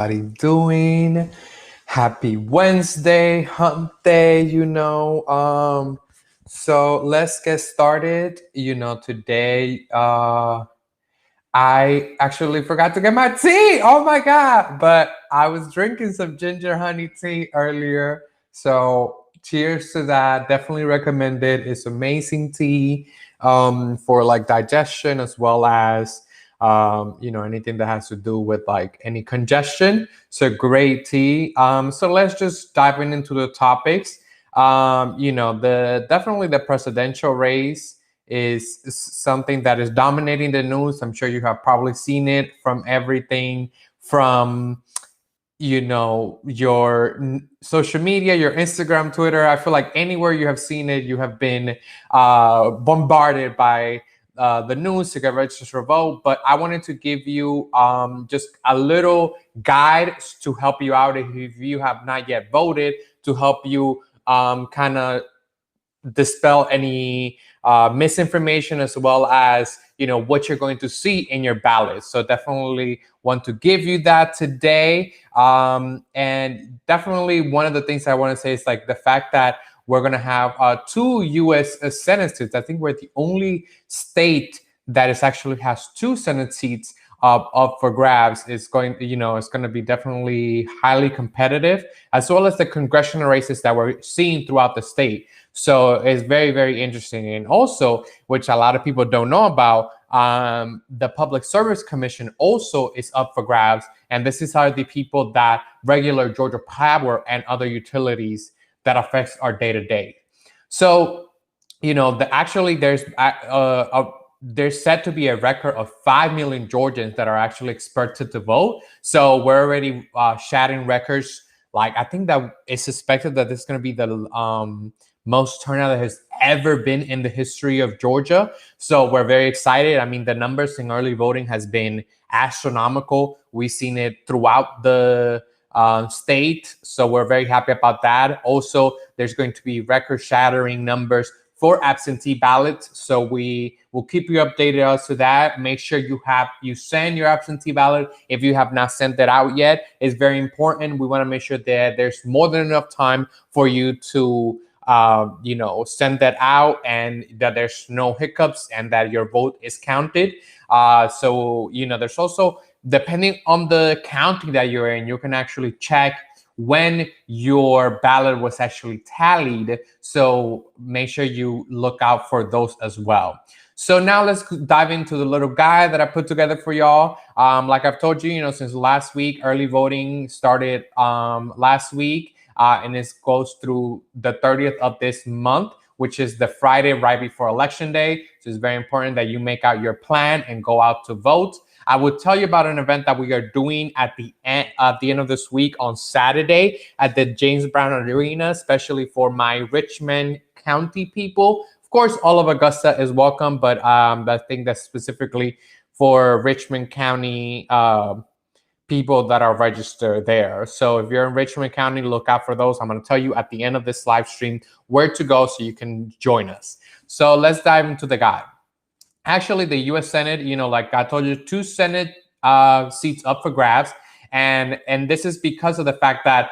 everybody doing? Happy Wednesday, hump day, So let's get started. Today I actually forgot to get my tea. Oh my god. But I was drinking some ginger honey tea earlier. So cheers to that. Definitely recommend it. It's amazing tea for like digestion as well as anything that has to do with like any congestion. So great tea. So let's just dive into the topics. The definitely the presidential race is something that is dominating the news. I'm sure you have probably seen it from everything from your social media, your Instagram, Twitter. I feel like anywhere you have seen it, you have been bombarded by the news to get registered for vote. But I wanted to give you just a little guide to help you out if you have not yet voted, to help you kind of dispel any misinformation, as well as what you're going to see in your ballot. So definitely want to give you that today. And definitely one of the things I want to say is like the fact that we're going to have two U.S. Senate seats. I think we're the only state that is actually has two Senate seats up for grabs. It's going to be definitely highly competitive, as well as the congressional races that we're seeing throughout the state. So it's very, very interesting. And also, which a lot of people don't know about, the Public Service Commission also is up for grabs. And this is how the people that regular Georgia Power and other utilities that affects our day to day. So, there's said to be a record of 5 million Georgians that are actually expected to vote. So we're already shattering records. Like, I think that it's suspected that this is going to be the most turnout that has ever been in the history of Georgia. So we're very excited. I mean, the numbers in early voting has been astronomical. We've seen it throughout the state. So we're very happy about that. Also, there's going to be record-shattering numbers for absentee ballots. So we will keep you updated as to that. Make sure you send your absentee ballot if you have not sent that out yet. It's very important. We want to make sure that there's more than enough time for you to send that out, and that there's no hiccups, and that your vote is counted. So there's also, depending on the county that you're in, you can actually check when your ballot was actually tallied. So make sure you look out for those as well. So now let's dive into the little guide that I put together for y'all. Like I've told you, since last week, early voting started last week. And it goes through the 30th of this month, which is the Friday right before Election Day. So it's very important that you make out your plan and go out to vote. I will tell you about an event that we are doing at the end of this week on Saturday at the James Brown Arena, especially for my Richmond County people. Of course, all of Augusta is welcome, but I think that's specifically for Richmond County people that are registered there. So if you're in Richmond County, look out for those. I'm going to tell you at the end of this live stream where to go so you can join us. So let's dive into the guide. Actually, the U.S. Senate, like I told you, two Senate seats up for grabs. And this is because of the fact that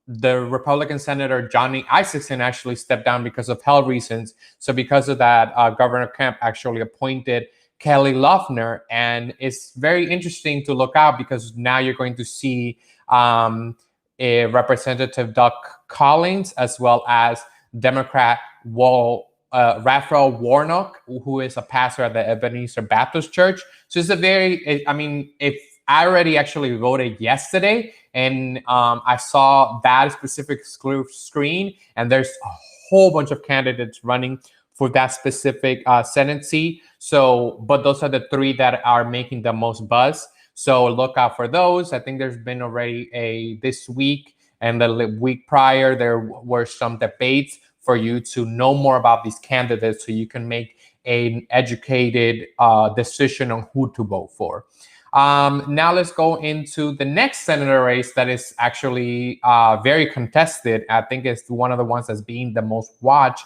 the Republican Senator Johnny Isakson actually stepped down because of health reasons. So because of that, Governor Kemp actually appointed Kelly Loeffler, and it's very interesting to look out because now you're going to see a Representative Doug Collins, as well as Democrat Raphael Warnock, who is a pastor at the Ebenezer Baptist Church. So it's if I already actually voted yesterday, and I saw that specific screen, and there's a whole bunch of candidates running for that specific Senate seat. So, but those are the three that are making the most buzz. So look out for those. I think there's been already this week and the week prior, there were some debates for you to know more about these candidates so you can make an educated decision on who to vote for. Now let's go into the next senator race that is actually very contested. I think it's one of the ones that's being the most watched.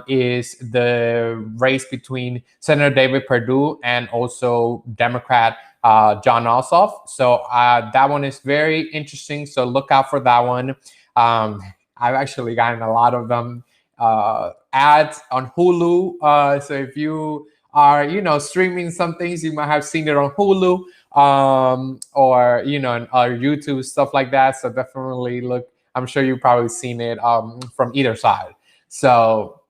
Is the race between Senator David Perdue and also Democrat John Ossoff. So that one is very interesting. So look out for that one. I've actually gotten a lot of them ads on Hulu. So if you are, streaming some things, you might have seen it on Hulu, or on YouTube, stuff like that. So definitely look. I'm sure you've probably seen it from either side. So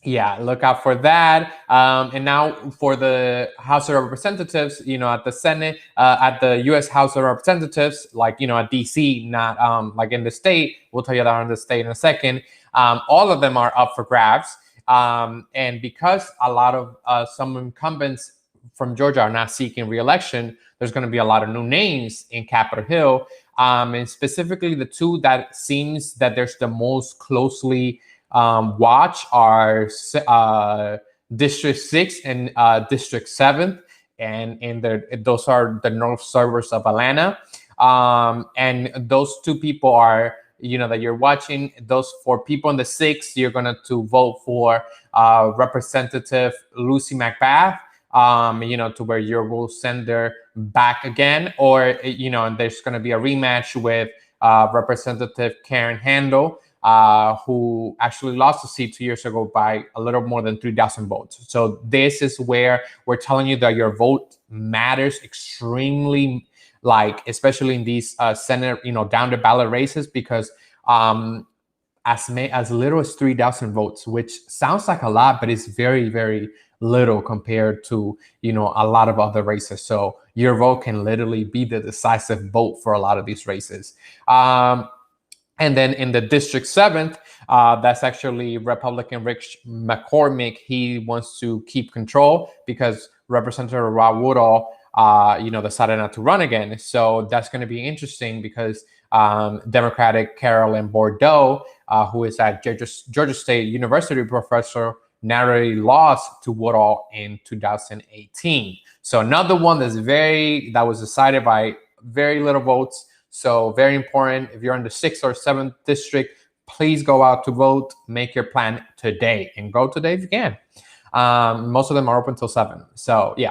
yeah, look out for that. And now for the House of Representatives, at the Senate, at the U.S. House of Representatives, like, at D.C., not like in the state. We'll tell you that on the state in a second. All of them are up for grabs. And because a lot of some incumbents from Georgia are not seeking re-election, there's going to be a lot of new names in Capitol Hill. And specifically the two that seems that there's the most closely watch are District 6 and District 7, and those are the north suburbs of Atlanta. And those two people are, that you're watching. Those for people in the 6, you're going to vote for Representative Lucy McBath, to where you will send her back again, or, and there's going to be a rematch with Representative Karen Handel, who actually lost the seat 2 years ago by a little more than 3,000 votes. So this is where we're telling you that your vote matters extremely, especially in these Senate, down the ballot races, because as little as 3,000 votes, which sounds like a lot, but it's very, very little compared to, a lot of other races. So your vote can literally be the decisive vote for a lot of these races. And then in the District 7th, that's actually Republican Rich McCormick. He wants to keep control because Representative Rob Woodall, decided not to run again. So that's going to be interesting because Democratic Carolyn Bordeaux, who is at Georgia State University professor, narrowly lost to Woodall in 2018. So another one that was decided by very little votes. So very important. If you're in the 6th or 7th district, please go out to vote. Make your plan today, and go today if you can. Most of them are open till 7. So yeah.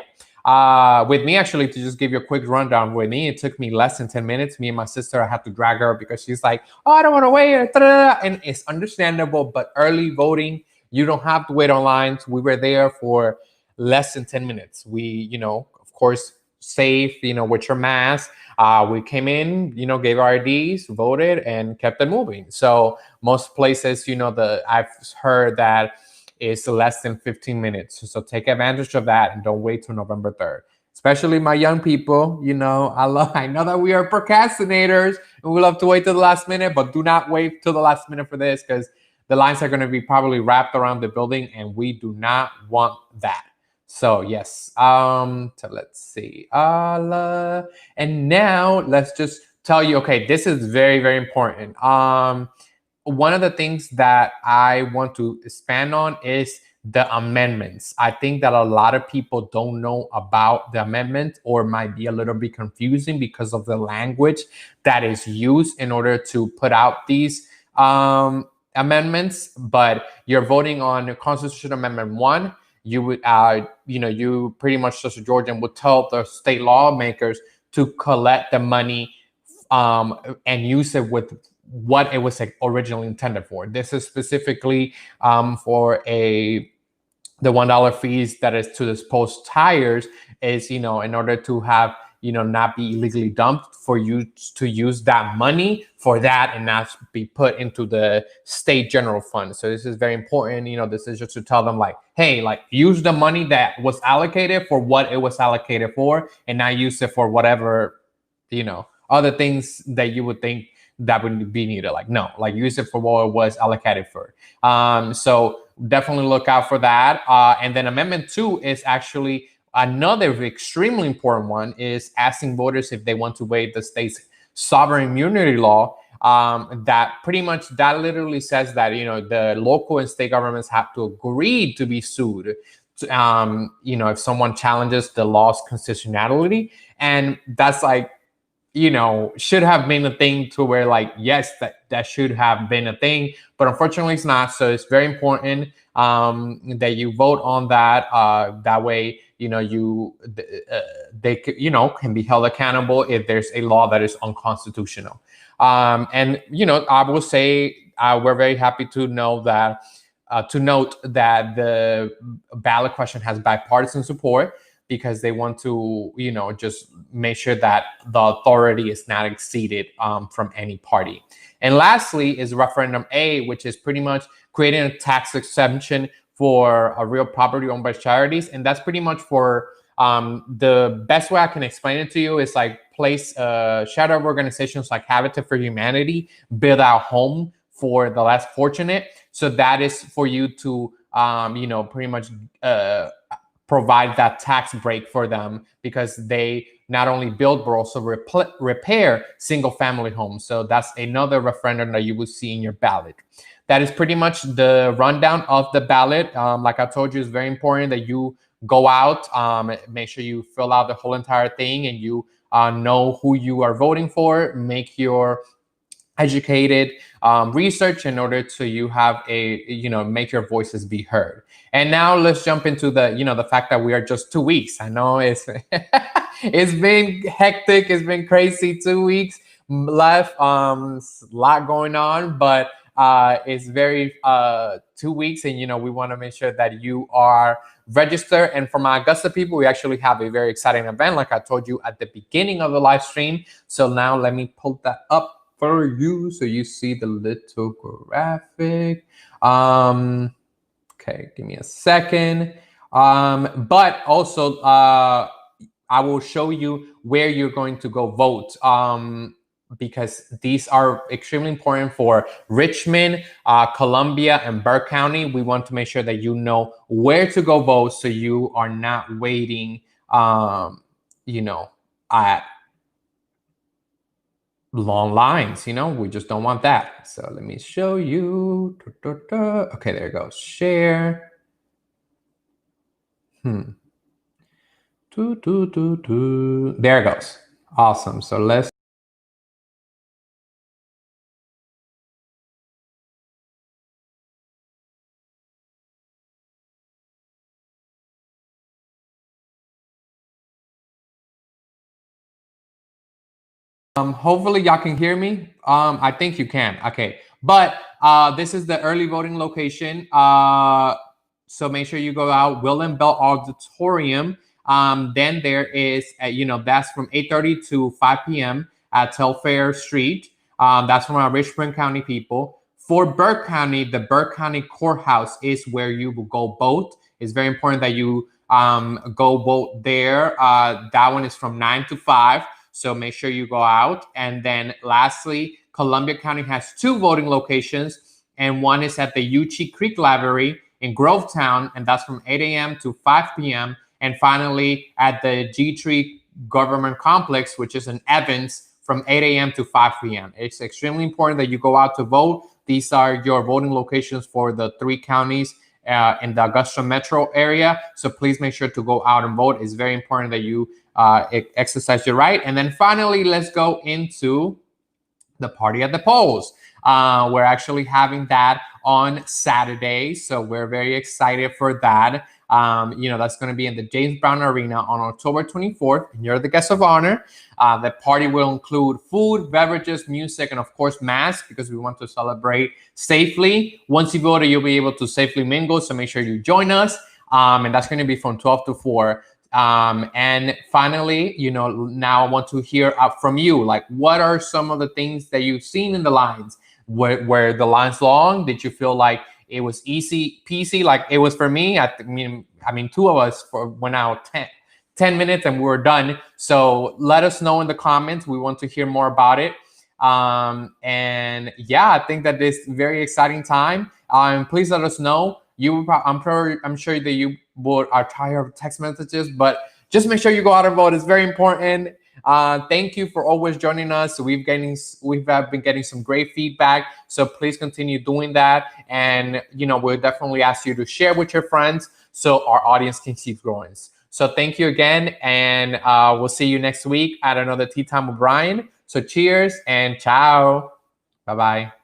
With me, actually, to just give you a quick rundown, with me, it took me less than 10 minutes. Me and my sister, I had to drag her because she's like, oh, I don't want to wait. And it's understandable, but early voting, you don't have to wait on lines. We were there for less than 10 minutes. We, of course, safe, with your mask. We came in, gave our IDs, voted, and kept it moving. So most places, I've heard that it's less than 15 minutes. So take advantage of that and don't wait till November 3rd. Especially my young people, I know that we are procrastinators and we love to wait till the last minute, but do not wait till the last minute for this, because the lines are going to be probably wrapped around the building, and we do not want that. So yes, so let's see. And now let's just tell you, okay, this is very, very important. One of the things that I want to expand on is the amendments. I think that a lot of people don't know about the amendment, or might be a little bit confusing because of the language that is used in order to put out these amendments. But you're voting on Constitution Amendment 1. You would, you pretty much, as a Georgian, would tell the state lawmakers to collect the money and use it with what it was originally intended for. This is specifically for the $1 fees that is to dispose tires, is, in order to have, not be illegally dumped, for you to use that money for that and not be put into the state general fund. So this is very important. This is just to tell them, hey, use the money that was allocated for what it was allocated for, and not use it for whatever, other things that you would think that would be needed. Use it for what it was allocated for. So definitely look out for that. And then Amendment 2 is actually another extremely important one, is asking voters if they want to waive the state's sovereign immunity law. That literally says that, the local and state governments have to agree to be sued, if someone challenges the law's constitutionality. And that's should have been a thing, to where yes, that should have been a thing, but unfortunately it's not. So it's very important that you vote on that. That way, they can be held accountable if there's a law that is unconstitutional. And I will say we're very happy to know that to note that the ballot question has bipartisan support, because they want to just make sure that the authority is not exceeded from any party. And lastly is referendum A, which is pretty much creating a tax exemption for a real property owned by charities. And that's pretty much for the best way I can explain it to you is like place shadow organizations like Habitat for Humanity build out home for the less fortunate. So that is for you to pretty much provide that tax break for them, because they not only build but also repair single family homes. So that's another referendum that you will see in your ballot. That is pretty much the rundown of the ballot. Like I told you, it's very important that you go out, make sure you fill out the whole entire thing, and you know who you are voting for. Make your educated research in order to you have make your voices be heard. And now let's jump into the fact that we are just 2 weeks. I know it's it's been hectic, it's been crazy. 2 weeks left, a lot going on, but it's very 2 weeks, and we want to make sure that you are registered. And for my Augusta people, we actually have a very exciting event, like I told you at the beginning of the live stream. So now let me pull that up for you so you see the little graphic. Okay, give me a second. But also I will show you where you're going to go vote, because these are extremely important for Richmond, Columbia, and Burke County. We want to make sure that you know where to go vote, so you are not waiting at long lines. We just don't want that. So let me show you. Okay, there it goes. Share. There it goes. Awesome. So let's hopefully y'all can hear me. I think you can. Okay. But this is the early voting location. So make sure you go out, William Bell Auditorium. Then there is, that's from 8:30 to 5 p.m. at Telfair Street. That's from our Richmond County people. For Burke County, the Burke County Courthouse is where you will go vote. It's very important that you go vote there. That one is from 9 to 5. So make sure you go out. And then lastly, Columbia County has 2 voting locations, and one is at the Uchee Creek Library in Grovetown, and that's from 8 a.m. to 5 p.m. And finally, at the G-Tree Government Complex, which is in Evans, from 8 a.m. to 5 p.m. It's extremely important that you go out to vote. These are your voting locations for the 3 counties in the Augusta metro area. So please make sure to go out and vote. It's very important that you exercise your right. And then finally, let's go into the party at the polls. We're actually having that on Saturday, so we're very excited for that. That's going to be in the James Brown Arena on October 24th, and you're the guest of honor. The party will include food, beverages, music, and of course masks, because we want to celebrate safely. Once you vote, you'll be able to safely mingle, so make sure you join us. And that's going to be from 12 to 4. And finally, now I want to hear up from you. Like, what are some of the things that you've seen in the lines? Were the lines long? Did you feel like it was easy peasy, like it was for me? I mean, 2 of us went out 10 minutes and we were done. So let us know in the comments. We want to hear more about it. And yeah, I think that this very exciting time. Please let us know. I'm sure that you are tired of text messages, but just make sure you go out and vote. It's very important. Thank you for always joining us. We've been getting some great feedback, so please continue doing that. And we'll definitely ask you to share with your friends so our audience can keep growing. So thank you again, and we'll see you next week at another Tea Time with Brian. So cheers and ciao. Bye-bye.